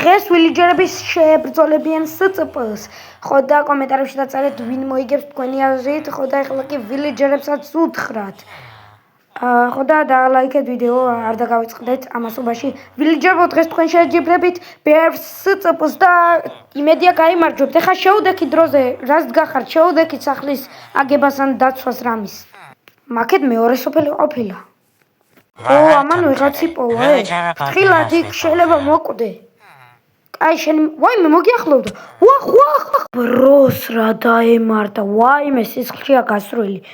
დღეს ვილიჯერების შეებრძოლებიან SCP-ს. ხო და კომენტარებში დაწერეთ ვინ მოიგებს თქვენი აზრით, ხო და ეხლა კი ვილიჯერებსაც უთხრათ. ხო და დალაიქეთ ვიდეო, არ დაგავიწყდეთ ამასობაში. ვილიჯერებო დღეს თქვენ შეჯიბრებით ბერს SCP-ს და იმედია გაიმარჯვებთ. ეხლა შეუდექით დროზე, რას დგახართ, შეუდექით სახლის აგებას ან დაცვას რამის. მაქეთ მეორე სოფელი ყოფილა. ამან ვიღაც იპოვა, ფრთხილად იქ შეიძლება მოკვდე. აი შენ ვაიმე მოგიახლოვდა. ვახ ბროს რა დაემართა, ვაიმე სისხლშია გასრული.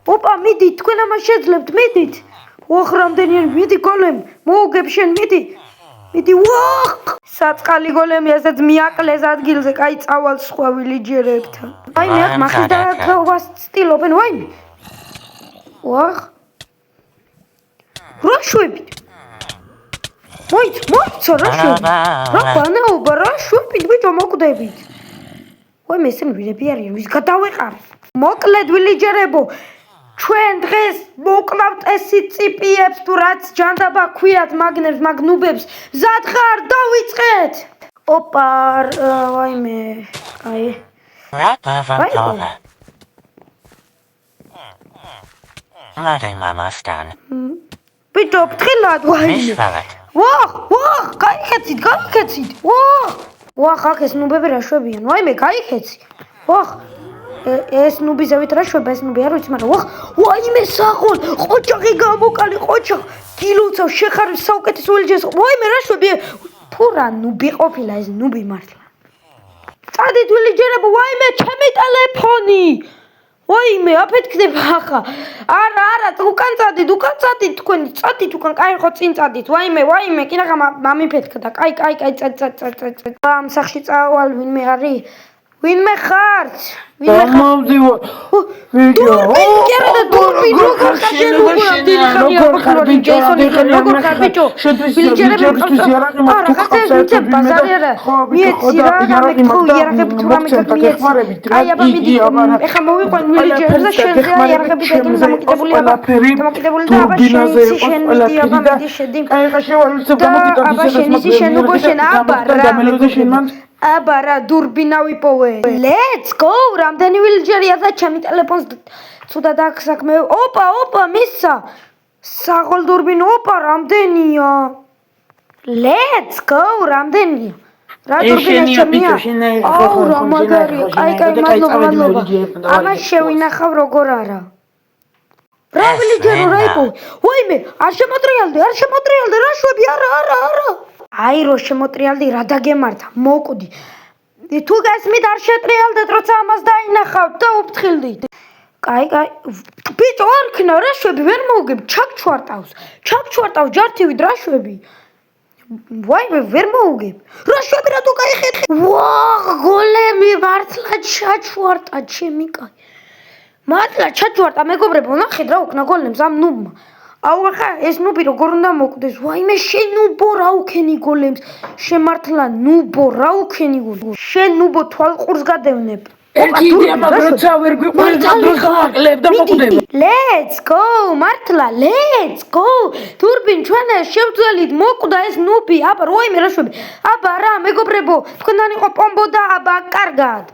ოპა მიდით, თქვენ ამას შეძლებთ, მიდით. ვახ რამდენიანი მიდი გოლემ, მოუგებ შენ მიდი. მიდი ვახ საწყალი გოლემი ასეც მიაკლეს ადგილზე, კაი წავალ სხვა ვილიჯერებთან. ვაიმე აქ მახის დაგავას ცდილობენ, ვაიმე. ვახ რა შვებით? მოიცა რა შვებით? რა ბანაობა რა შვებით ბიჭო მოკვდებით? ვაიმე ესენ ვირები არიან ვის გადავეყარ? მოკლედ ვილიჯერებო ჩვენ დღეს მოკლავთ SCP-ებს თუ რაც ჯანდაბა ქვიათ მაგნებს მაგნუბებს მზად ხარ დავიწყეთ. ოპა ვაიმე აი ბიჭო ფრთხილად ვაიმე. ვახ გაიქეცით. ვახ აქ ეს ნუბები რა შვებიან? ვაიმე გაიქეცი. ვახ ეს ნუბი ზევით რა შვება, ეს ნუბი არ ვიცი, მაგრამ ვახ ვაიმე საღოლ ყოჩაღი გამოკალი ყოჩაღ გილოცავ შეხარვის საუკეთესო ვილიჯერს. ვაიმე რა შვები? ფურა ნუბი ყოფილა ეს ნუბი მართლა. წადით ვილიჯერებო, ვაიმე ჩემი ტელეფონი. ვაიმე აფეთქდება ახლა. არა უკან წადით თქვენი წადით უკან, კაი ხო წინ წადით. ვაიმე კინაღა მამიფეთქდა. კაი წად. ამ სახში წავალ ვინმე არის? ვინმე ხართ? გამოვდივარ. დურბინ როგორ ხარ შენ უბრალოდ ხარ ბიჭო? ვილიჯერებისთვის იარაღი მაქვს თუ ყავსა ბაზარი არა. მიეცი რა იარაღები თუ რამე გაგიეცი. აი აბა მიდი ეხა მოვიყვან ვილიჯერებს და შენზე იარაღები დაგინე დამოკიდებული და აბა შენ მიდი აბა მიდი შედი. აი ხა შევალიცებ დამოკიდებული აბა შენ ისი შენ უბო შენ აბა რა დურბინა ვიპოვე. Let's go! რამდენი ვილიჯერია და ჩემი ტელეფონს ცუდად აქვს საქმე. ოპა მისცა. საღოლ დურბინ ოპა რამდენია? Let's go! რამდენია? რა დურბინა ჩემია? აუ რა მაგარია. კაი მადლობა. ამას შევინახავ როგორ არა. რა ვილიჯერო რა იპოვე? ვაიმე არ შემოტრიალდი რა შვები არა. აი რო შემოტრიალდი რა დაგემართა მოკვდი. თუ გასმით არ შეტრიალდეთ როცა ამას დაინახავთ და უფრთხილდით. კაი ბიჭო არ ქნა რა შვები ვერ მოუგებ ჩაკჩვარტავს ჯართივით რა შვები. ვაიმე ვერ მოუგებ. რა შვები რა თუ გაიხეთე. ვახ გოლემი მართლა ჩაჩვარტა ჩემი კაი. მართლა ჩაჩვარტა მეგობრებო ნახეთ რა უკნა გოლემს ამ ნუბმა. აუ ახლა ეს ნუბი როგორ უნდა მოკვდეს? ვაიმე შენ ნუბო რა უქენი გოლემს? შემართლა ნუბო რა უქენი გოლემს? შენ ნუბო თვალყურს გადევნებ. ერთი იდეა როცა ვერ გვიყვარს დროს გააკლებ და მოკვდება. Let's go მართლა let's go. დურბინ ჩვენ შევძელით მოკვდა ეს ნუბი. აბა ვაიმე რა შვები. აბა რა მეგობრებო თქვენთან იყო პომბო და აბა კარგად.